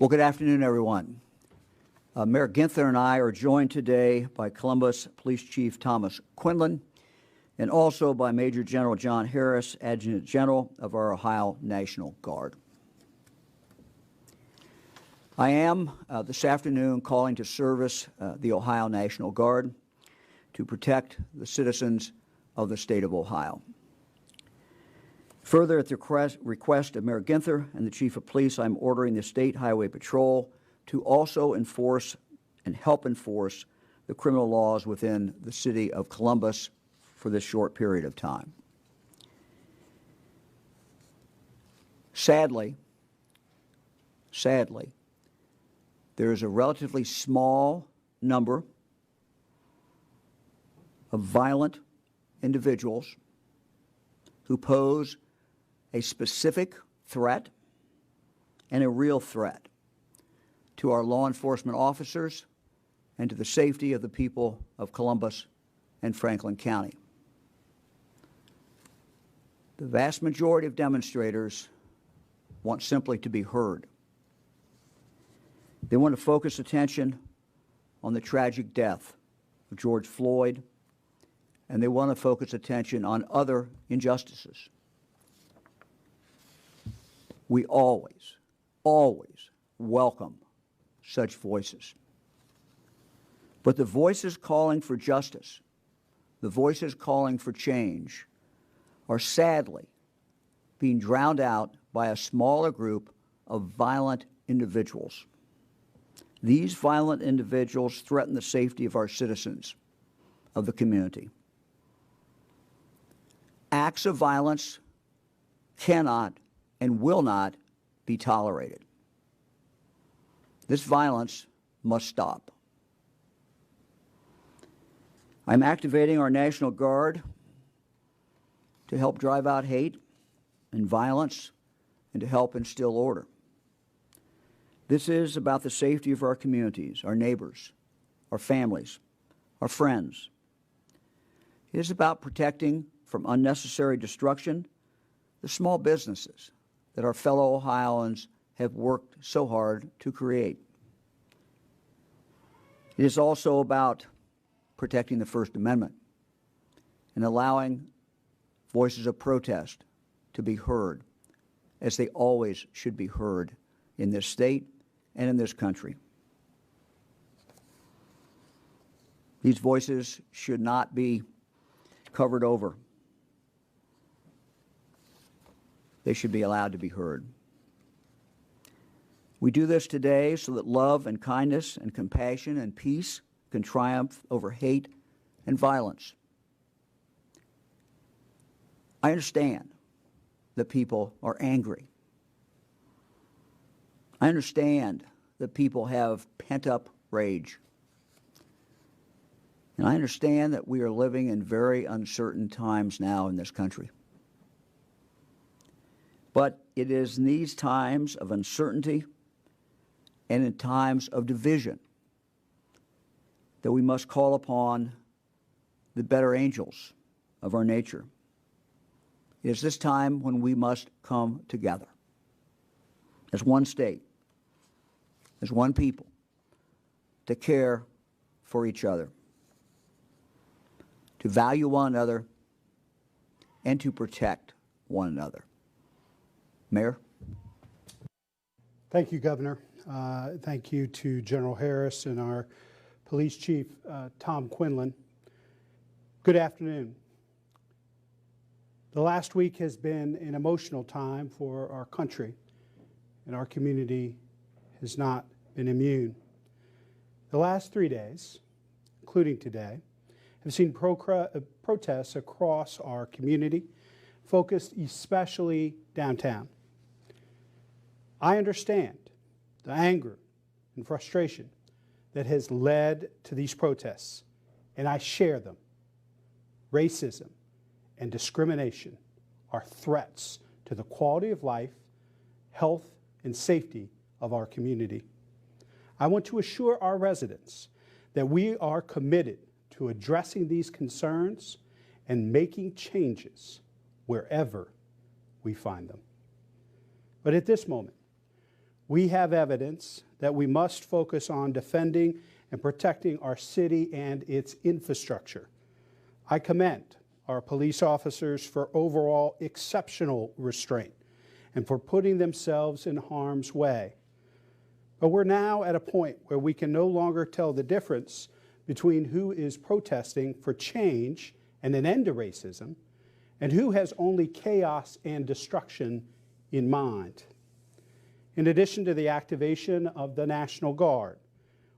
Well, good afternoon, everyone. Mayor Ginther and I are joined today by Columbus Police Chief Thomas Quinlan and also by Major General John Harris, Adjutant General of our Ohio National Guard. I am this afternoon calling to service the Ohio National Guard to protect the citizens of the state of Ohio. Further, at the request of Mayor Ginther and the Chief of Police, I'm ordering the State Highway Patrol to also enforce and help enforce the criminal laws within the city of Columbus for this short period of time. Sadly, there is a relatively small number of violent individuals who pose a specific threat and a real threat to our law enforcement officers and to the safety of the people of Columbus and Franklin County. The vast majority of demonstrators want simply to be heard. They want to focus attention on the tragic death of George Floyd, and they want to focus attention on other injustices. We always welcome such voices. But the voices calling for justice, the voices calling for change, are sadly being drowned out by a smaller group of violent individuals. These violent individuals threaten the safety of our citizens, of the community. Acts of violence cannot and will not be tolerated. This violence must stop. I'm activating our National Guard to help drive out hate and violence and to help instill order. This is about the safety of our communities, our neighbors, our families, our friends. It is about protecting from unnecessary destruction the small businesses that our fellow Ohioans have worked so hard to create. It is also about protecting the First Amendment and allowing voices of protest to be heard, as they always should be heard in this state and in this country. These voices should not be covered over. They should be allowed to be heard. We do this today so that love and kindness and compassion and peace can triumph over hate and violence. I understand that people are angry. I understand that people have pent-up rage. And I understand that we are living in very uncertain times now in this country. But it is in these times of uncertainty and in times of division that we must call upon the better angels of our nature. It is this time when we must come together as one state, as one people, to care for each other, to value one another, and to protect one another. Mayor? Thank you, Governor. Thank you to General Harris and our Police Chief, Tom Quinlan. Good afternoon. The last week has been an emotional time for our country, and our community has not been immune. The last 3 days, including today, have seen protests across our community, focused especially downtown. I understand the anger and frustration that has led to these protests, and I share them. Racism and discrimination are threats to the quality of life, health, and safety of our community. I want to assure our residents that we are committed to addressing these concerns and making changes wherever we find them. But at this moment, we have evidence that we must focus on defending and protecting our city and its infrastructure. I commend our police officers for overall exceptional restraint and for putting themselves in harm's way. But we're now at a point where we can no longer tell the difference between who is protesting for change and an end to racism and who has only chaos and destruction in mind. In addition to the activation of the National Guard,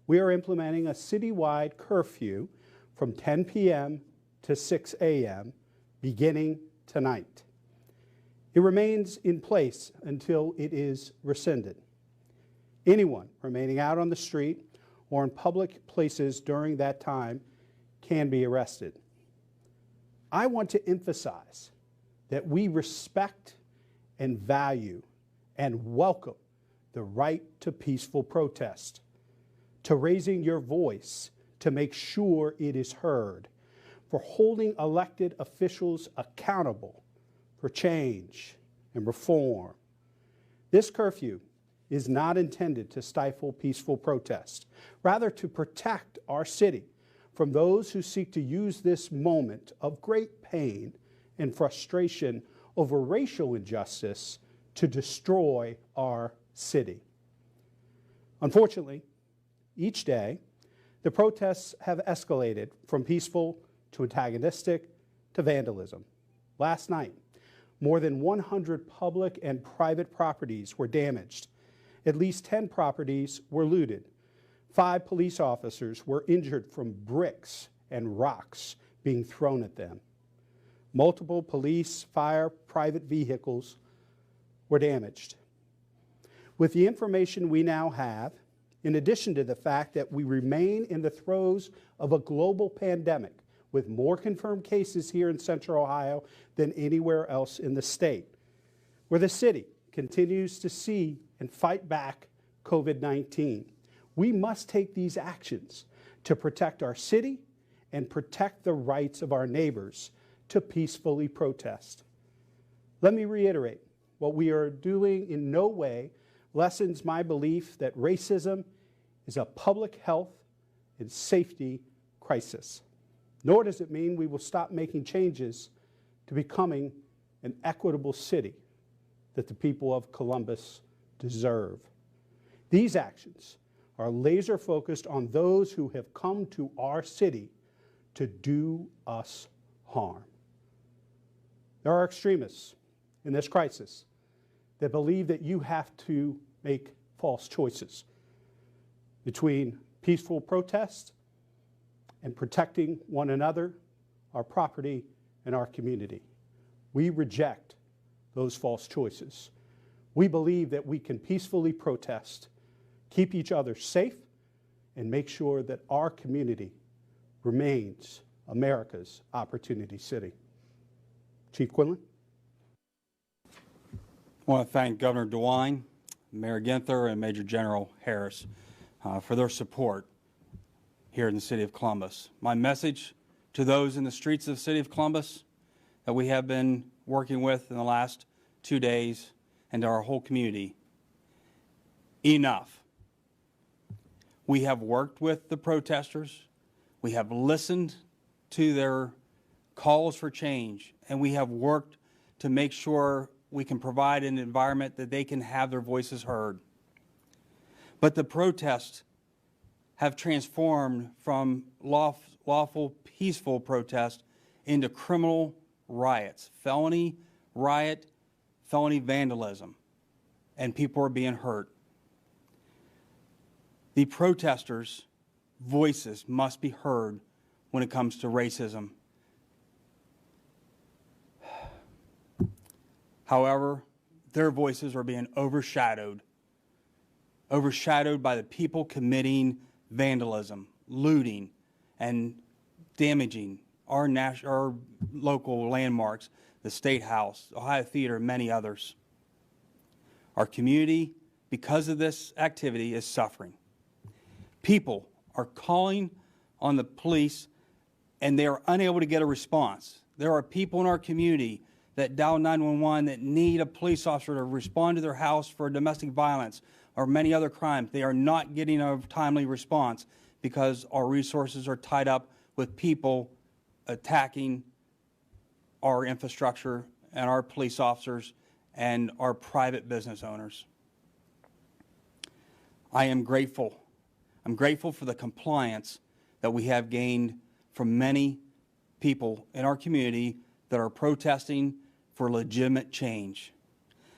we are implementing a citywide curfew from 10 p.m. to 6 a.m. beginning tonight. It remains in place until it is rescinded. Anyone remaining out on the street or in public places during that time can be arrested. I want to emphasize that we respect and value and welcome the right to peaceful protest, to raising your voice to make sure it is heard, for holding elected officials accountable for change and reform. This curfew is not intended to stifle peaceful protest, rather to protect our city from those who seek to use this moment of great pain and frustration over racial injustice to destroy our city. Unfortunately, each day, the protests have escalated from peaceful to antagonistic to vandalism. Last night, more than 100 public and private properties were damaged. At least 10 properties were looted. 5 police officers were injured from bricks and rocks being thrown at them. Multiple police, fire, private vehicles were damaged. With the information we now have, in addition to the fact that we remain in the throes of a global pandemic with more confirmed cases here in Central Ohio than anywhere else in the state, where the city continues to see and fight back COVID-19, we must take these actions to protect our city and protect the rights of our neighbors to peacefully protest. Let me reiterate, what we are doing in no way lessens my belief that racism is a public health and safety crisis. Nor does it mean we will stop making changes to becoming an equitable city that the people of Columbus deserve. These actions are laser focused on those who have come to our city to do us harm. There are extremists in this crisis that believe that you have to make false choices between peaceful protest and protecting one another, our property, and our community. We reject those false choices. We believe that we can peacefully protest, keep each other safe, and make sure that our community remains America's Opportunity City. Chief Quinlan. I want to thank Governor DeWine, Mayor Ginther, and Major General Harris for their support here in the city of Columbus. My message to those in the streets of the city of Columbus that we have been working with in the last 2 days and to our whole community: enough. We have worked with the protesters, we have listened to their calls for change, and we have worked to make sure we can provide an environment that they can have their voices heard. But the protests have transformed from lawful, peaceful protest into criminal riots, felony riot, felony vandalism, and people are being hurt. The protesters' voices must be heard when it comes to racism. However, their voices are being overshadowed by the people committing vandalism, looting, and damaging our local landmarks, the State House, Ohio Theater, and many others. Our community, because of this activity, is suffering. People are calling on the police, and they are unable to get a response. There are people in our community that dial 911 that need a police officer to respond to their house for domestic violence or many other crimes. They are not getting a timely response because our resources are tied up with people attacking our infrastructure and our police officers and our private business owners. I am grateful. I'm grateful for the compliance that we have gained from many people in our community that are protesting for legitimate change.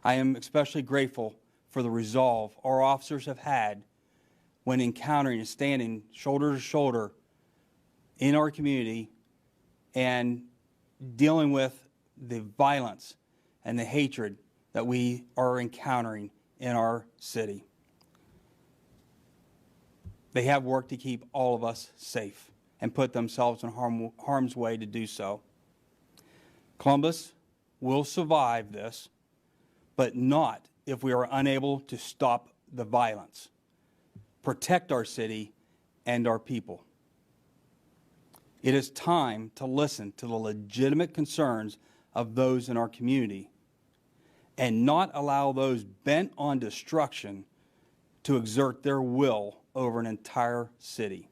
I am especially grateful for the resolve our officers have had when encountering and standing shoulder to shoulder in our community and dealing with the violence and the hatred that we are encountering in our city. They have worked to keep all of us safe and put themselves in harm's way to do so. Columbus will survive this, but not if we are unable to stop the violence, protect our city and our people. It is time to listen to the legitimate concerns of those in our community and not allow those bent on destruction to exert their will over an entire city.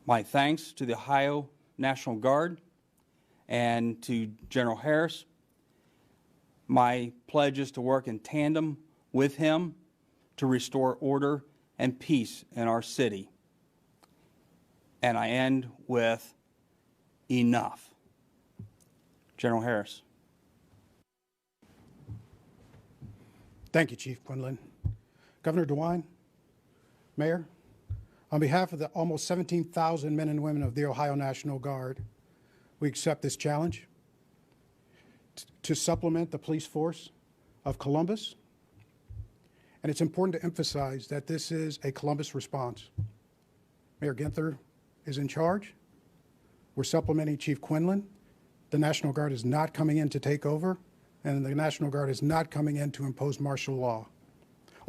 My thanks to the Ohio National Guard and to General Harris. My pledge is to work in tandem with him to restore order and peace in our city. And I end with enough. General Harris. Thank you, Chief Quinlan. Governor DeWine, Mayor, on behalf of the almost 17,000 men and women of the Ohio National Guard, we accept this challenge to supplement the police force of Columbus. And it's important to emphasize that this is a Columbus response. Mayor Ginther is in charge. We're supplementing Chief Quinlan. The National Guard is not coming in to take over, and the National Guard is not coming in to impose martial law.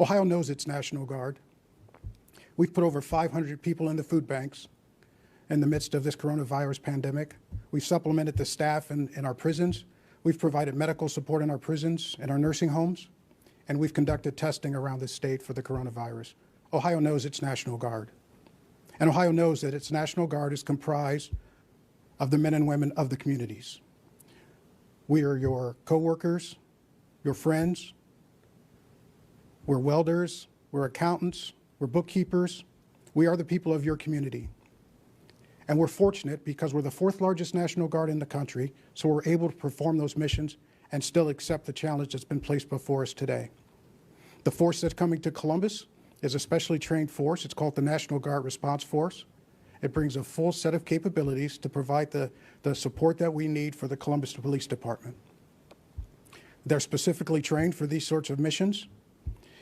Ohio knows its National Guard. We've put over 500 people in the food banks in the midst of this coronavirus pandemic. We've supplemented the staff in our prisons. We've provided medical support in our prisons and our nursing homes, and we've conducted testing around the state for the coronavirus. Ohio knows its National Guard. And Ohio knows that its National Guard is comprised of the men and women of the communities. We are your coworkers, your friends. We're welders, we're accountants, we're bookkeepers. We are the people of your community. And we're fortunate because we're the fourth largest National Guard in the country, so we're able to perform those missions and still accept the challenge that's been placed before us today. The force that's coming to Columbus is a specially trained force. It's called the National Guard Response Force. It brings a full set of capabilities to provide the support that we need for the Columbus Police Department. They're specifically trained for these sorts of missions,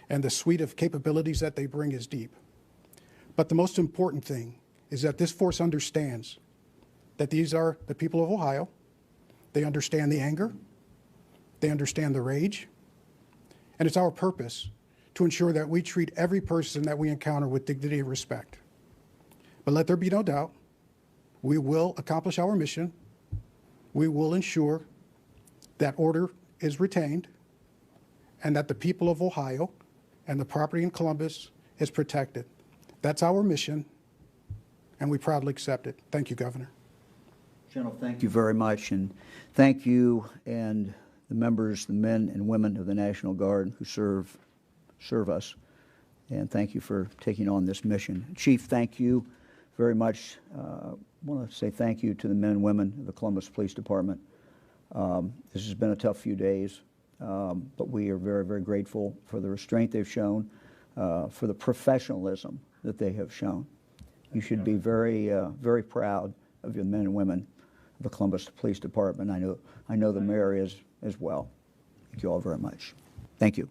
and the suite of capabilities that they bring is deep. But the most important thing is that this force understands that these are the people of Ohio. They understand the anger, they understand the rage, and it's our purpose to ensure that we treat every person that we encounter with dignity and respect. But let there be no doubt, we will accomplish our mission. We will ensure that order is retained and that the people of Ohio and the property in Columbus is protected. That's our mission, and we proudly accept it. Thank you, Governor. General, thank you very much, and thank you and the members, the men and women of the National Guard who serve us, and thank you for taking on this mission. Chief, thank you very much. I want to say thank you to the men and women of the Columbus Police Department. This has been a tough few days, but we are very, very grateful for the restraint they've shown, for the professionalism that they have shown. You should be very, very proud of your men and women of the Columbus Police Department. I know the mayor is as well. Thank you all very much. Thank you.